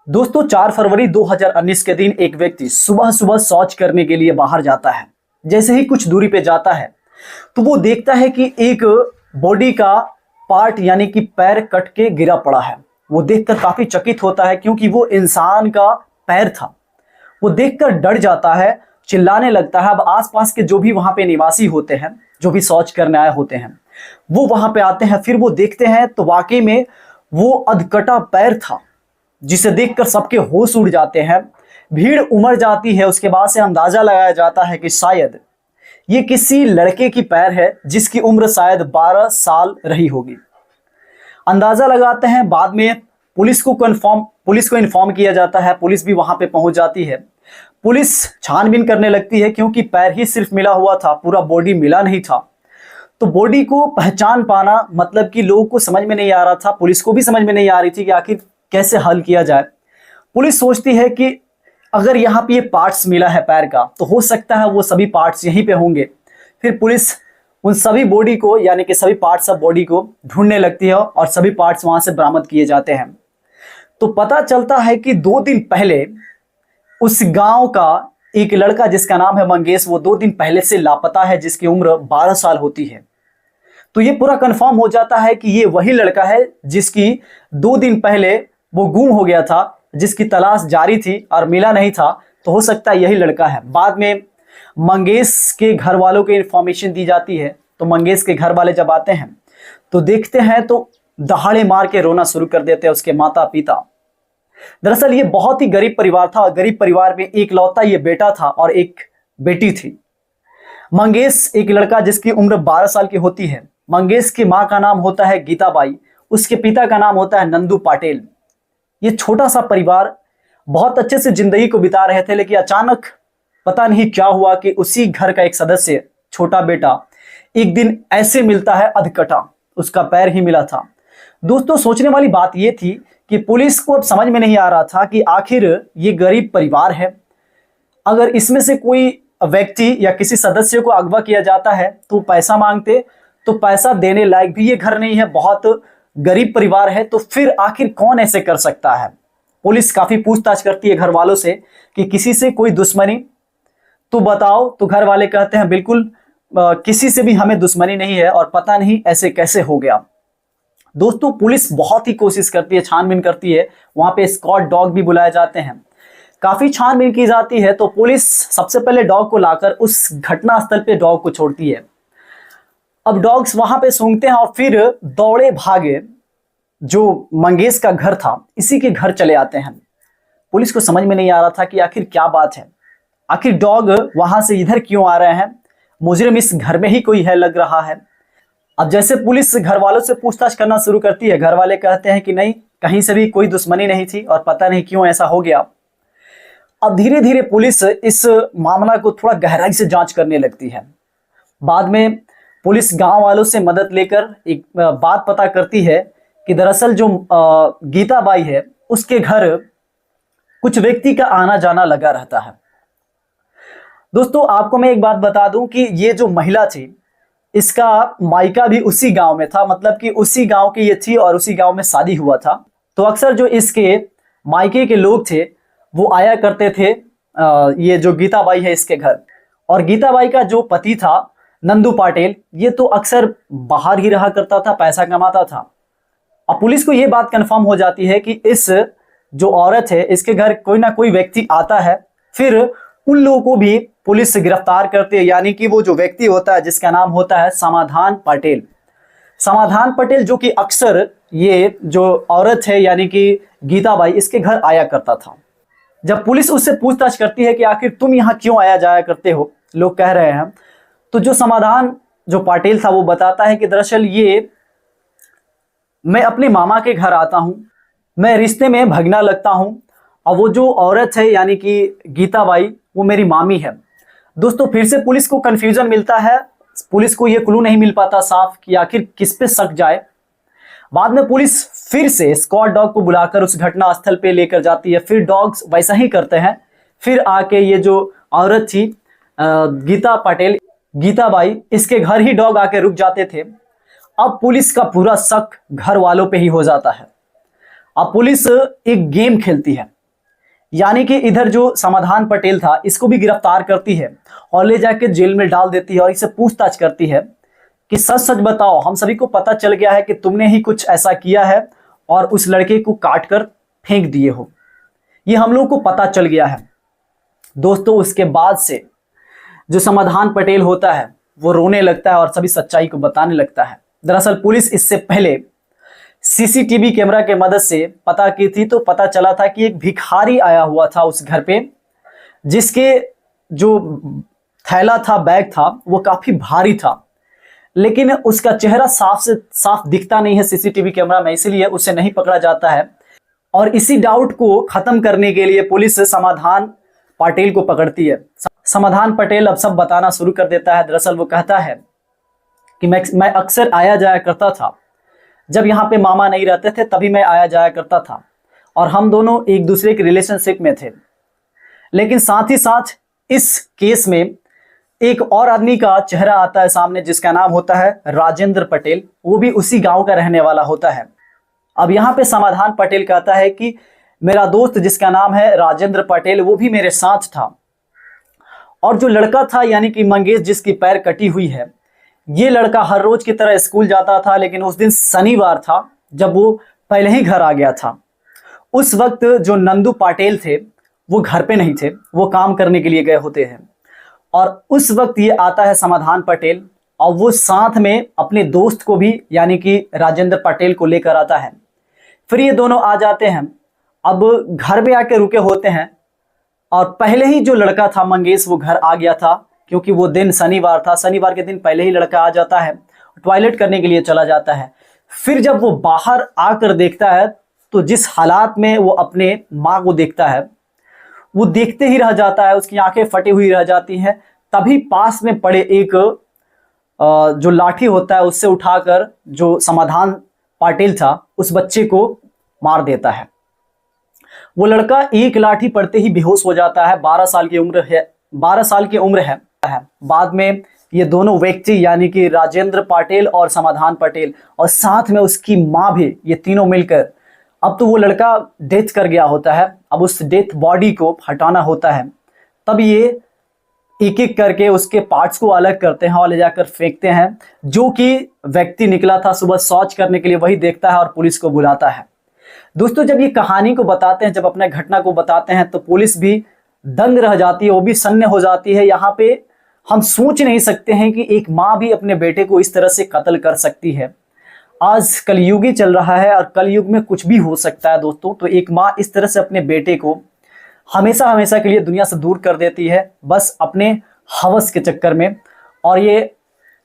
दोस्तों 4 फरवरी 2019 के दिन एक व्यक्ति सुबह सुबह शौच करने के लिए बाहर जाता है। जैसे ही कुछ दूरी पे जाता है तो वो देखता है कि एक बॉडी का पार्ट यानी कि पैर कट के गिरा पड़ा है। वो देखकर काफी चकित होता है क्योंकि वो इंसान का पैर था। वो देखकर डर जाता है, चिल्लाने लगता है। अब आसपास के जो भी वहां पे निवासी होते हैं, जो भी शौच करने आए होते हैं, वो वहां पे आते हैं। फिर वो देखते हैं तो वाकई में वो अधकटा पैर था, जिसे देखकर सबके होश उड़ जाते हैं। भीड़ उमड़ जाती है। उसके बाद से अंदाजा लगाया जाता है कि शायद ये किसी लड़के की पैर है जिसकी उम्र शायद 12 साल रही होगी। अंदाजा लगाते हैं। बाद में पुलिस को इन्फॉर्म किया जाता है। पुलिस भी वहां पे पहुंच जाती है। पुलिस छानबीन करने लगती है क्योंकि पैर ही सिर्फ मिला हुआ था, पूरा बॉडी मिला नहीं था। तो बॉडी को पहचान पाना मतलब कि लोगों को समझ में नहीं आ रहा था, पुलिस को भी समझ में नहीं आ रही थी कि आखिर कैसे हल किया जाए। पुलिस सोचती है कि अगर यहाँ पे ये पार्ट्स मिला है पैर का तो हो सकता है वो सभी पार्ट्स यहीं पे होंगे। फिर पुलिस उन सभी बॉडी को यानी कि सभी पार्ट्स ऑफ बॉडी को ढूंढने लगती है और सभी पार्ट्स वहां से बरामद किए जाते हैं। तो पता चलता है कि 2 दिन पहले उस गांव का एक लड़का जिसका नाम है मंगेश, वो 2 दिन पहले से लापता है, जिसकी उम्र 12 साल होती है। तो ये पूरा कंफर्म हो जाता है कि ये वही लड़का है जिसकी 2 दिन पहले वो गुम हो गया था, जिसकी तलाश जारी थी और मिला नहीं था। तो हो सकता है यही लड़का है। बाद में मंगेश के घर वालों को इन्फॉर्मेशन दी जाती है। तो मंगेश के घर वाले जब आते हैं तो देखते हैं तो दहाड़े मार के रोना शुरू कर देते हैं उसके माता पिता। दरअसल ये बहुत ही गरीब परिवार था और गरीब परिवार में एकलौता ये बेटा था और एक बेटी थी। मंगेश एक लड़का जिसकी उम्र 12 साल की होती है। मंगेश की माँ का नाम होता है गीताबाई, उसके पिता का नाम होता है नंदू पाटिल। ये छोटा सा परिवार बहुत अच्छे से जिंदगी को बिता रहे थे, लेकिन अचानक पता नहीं क्या हुआ कि उसी घर का एक सदस्य, छोटा बेटा, एक दिन ऐसे मिलता है अधकटा, उसका पैर ही मिला था। दोस्तों सोचने वाली बात यह थी कि पुलिस को अब समझ में नहीं आ रहा था कि आखिर ये गरीब परिवार है, अगर इसमें से कोई व्यक्ति या किसी सदस्य को अगवा किया जाता है तो पैसा मांगते, तो पैसा देने लायक भी ये घर नहीं है, बहुत गरीब परिवार है। तो फिर आखिर कौन ऐसे कर सकता है। पुलिस काफी पूछताछ करती है घर वालों से कि किसी से कोई दुश्मनी तो बताओ। तो घर वाले कहते हैं बिल्कुल किसी से भी हमें दुश्मनी नहीं है और पता नहीं ऐसे कैसे हो गया। दोस्तों पुलिस बहुत ही कोशिश करती है, छानबीन करती है। वहां पे स्क्वाड डॉग भी बुलाए जाते हैं, काफी छानबीन की जाती है। तो पुलिस सबसे पहले डॉग को लाकर उस घटना स्थल पे डॉग को छोड़ती है। अब डॉग्स वहां पे सूंघते हैं और फिर दौड़े भागे जो मंगेश का घर था, इसी के घर चले आते हैं। पुलिस को समझ में नहीं आ रहा था कि आखिर क्या बात है, आखिर डॉग वहां से इधर क्यों आ रहे हैं, मुजरिम इस घर में ही कोई है लग रहा है। अब जैसे पुलिस घर वालों से पूछताछ करना शुरू करती है, घर वाले कहते हैं कि नहीं, कहीं से भी कोई दुश्मनी नहीं थी और पता नहीं क्यों ऐसा हो गया। अब धीरे धीरे पुलिस इस मामला को थोड़ा गहराई से जांच करने लगती है। बाद में पुलिस गांव वालों से मदद लेकर एक बात पता करती है कि दरअसल जो गीताबाई है उसके घर कुछ व्यक्ति का आना जाना लगा रहता है। दोस्तों आपको मैं एक बात बता दूं कि ये जो महिला थी, इसका मायका भी उसी गांव में था, मतलब कि उसी गांव की ये थी और उसी गांव में शादी हुआ था। तो अक्सर जो इसके मायके के लोग थे वो आया करते थे ये जो गीताबाई है इसके घर। और गीताबाई का जो पति था नंदू पाटिल, ये तो अक्सर बाहर ही रहा करता था, पैसा कमाता था। अब पुलिस को ये बात कंफर्म हो जाती है कि इस जो औरत है इसके घर कोई ना कोई व्यक्ति आता है। फिर उन लोगों को भी पुलिस गिरफ्तार करती है, यानी कि वो जो व्यक्ति होता है जिसका नाम होता है समाधान पटेल। समाधान पटेल जो कि अक्सर ये जो औरत है यानी कि गीताबाई इसके घर आया करता था। जब पुलिस उससे पूछताछ करती है कि आखिर तुम यहाँ क्यों आया जाया करते हो, लोग कह रहे हैं, तो जो समाधान जो पाटिल था वो बताता है कि दरअसल ये मैं अपने मामा के घर आता हूँ, मैं रिश्ते में भगना लगता हूँ, और वो जो औरत है यानी कि गीताबाई वो मेरी मामी है। दोस्तों फिर से पुलिस को कंफ्यूजन मिलता है, पुलिस को ये क्लू नहीं मिल पाता साफ कि आखिर किस पे शक जाए। बाद में पुलिस फिर से स्क्वाड डॉग को बुलाकर उस घटना स्थल पे लेकर जाती है। फिर डॉग्स वैसा ही करते हैं। फिर आके ये जो औरत थी गीता पटेल, गीताबाई, इसके घर ही डॉग आके रुक जाते थे। अब पुलिस का पूरा शक घर वालों पे ही हो जाता है। अब पुलिस एक गेम खेलती है। यानी कि इधर जो समाधान पटेल था इसको भी गिरफ्तार करती है और ले जाके जेल में डाल देती है और इसे पूछताछ करती है कि सच सच बताओ, हम सभी को पता चल गया है कि तुमने ही कुछ ऐसा किया है और उस लड़के को काट कर फेंक दिए हो, ये हम लोग को पता चल गया है। दोस्तों उसके बाद से जो समाधान पटेल होता है वो रोने लगता है और सभी सच्चाई को बताने लगता है। दरअसल पुलिस इससे पहले सीसीटीवी कैमरा के मदद से पता की थी, तो पता चला था कि एक भिखारी आया हुआ था उस घर पे, जिसके जो थैला था, बैग था, वो काफी भारी था, लेकिन उसका चेहरा साफ से साफ दिखता नहीं है सीसीटीवी कैमरा में, इसीलिए उसे नहीं पकड़ा जाता है। और इसी डाउट को खत्म करने के लिए पुलिस समाधान पटेल को पकड़ती है। समाधान पटेल अब सब बताना शुरू कर देता है। दरअसल वो कहता है कि मैं अक्सर आया जाया करता था, जब यहाँ पे मामा नहीं रहते थे तभी मैं आया जाया करता था और हम दोनों एक दूसरे के रिलेशनशिप में थे। लेकिन साथ ही साथ इस केस में एक और आदमी का चेहरा आता है सामने, जिसका नाम होता है राजेंद्र पटेल, वो भी उसी गांव का रहने वाला होता है। अब यहाँ पे समाधान पटेल कहता है कि मेरा दोस्त जिसका नाम है राजेंद्र पटेल वो भी मेरे साथ था, और जो लड़का था यानी कि मंगेश जिसकी पैर कटी हुई है, ये लड़का हर रोज की तरह स्कूल जाता था, लेकिन उस दिन शनिवार था जब वो पहले ही घर आ गया था। उस वक्त जो नंदू पटेल थे वो घर पे नहीं थे, वो काम करने के लिए गए होते हैं, और उस वक्त ये आता है समाधान पटेल और वो साथ में अपने दोस्त को भी यानी कि राजेंद्र पटेल को लेकर आता है। फिर ये दोनों आ जाते हैं। अब घर में आके रुके होते हैं और पहले ही जो लड़का था मंगेश वो घर आ गया था, क्योंकि वो दिन शनिवार था। शनिवार के दिन पहले ही लड़का आ जाता है, टॉयलेट करने के लिए चला जाता है। फिर जब वो बाहर आकर देखता है तो जिस हालात में वो अपने माँ को देखता है वो देखते ही रह जाता है, उसकी आंखें फटी हुई रह जाती हैं। तभी पास में पड़े एक जो लाठी होता है उससे उठाकर जो समाधान पटेल था उस बच्चे को मार देता है। वो लड़का एक लाठी पड़ते ही बेहोश हो जाता है। 12 साल की उम्र है, 12 साल की उम्र है। बाद में ये दोनों व्यक्ति यानी कि राजेंद्र पटेल और समाधान पटेल और साथ में उसकी माँ भी, ये तीनों मिलकर, अब तो वो लड़का डेथ कर गया होता है, अब उस डेथ बॉडी को हटाना होता है। तब ये एक एक करके उसके पार्ट्स को अलग करते हैं और ले जाकर फेंकते हैं। जो कि व्यक्ति निकला था सुबह शौच करने के लिए वही देखता है और पुलिस को बुलाता है। दोस्तों जब ये कहानी को बताते हैं, जब अपने घटना को बताते हैं, तो पुलिस भी दंग रह जाती है, वो भी सन्न हो जाती है। यहाँ पे हम सोच नहीं सकते हैं कि एक माँ भी अपने बेटे को इस तरह से कत्ल कर सकती है। आज कलयुग ही चल रहा है और कलयुग में कुछ भी हो सकता है दोस्तों। तो एक माँ इस तरह से अपने बेटे को हमेशा हमेशा के लिए दुनिया से दूर कर देती है, बस अपने हवस के चक्कर में। और ये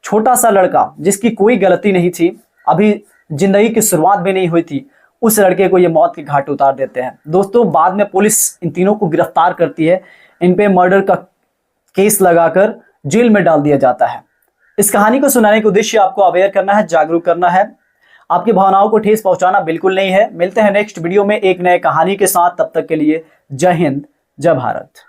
छोटा सा लड़का जिसकी कोई गलती नहीं थी, अभी जिंदगी की शुरुआत भी नहीं हुई थी, उस लड़के को ये मौत के घाट उतार देते हैं। दोस्तों बाद में पुलिस इन तीनों को गिरफ्तार करती है, इन पे मर्डर का केस लगाकर जेल में डाल दिया जाता है। इस कहानी को सुनाने का उद्देश्य आपको अवेयर करना है, जागरूक करना है, आपकी भावनाओं को ठेस पहुंचाना बिल्कुल नहीं है। मिलते हैं नेक्स्ट वीडियो में एक नए कहानी के साथ, तब तक के लिए जय हिंद, जय भारत।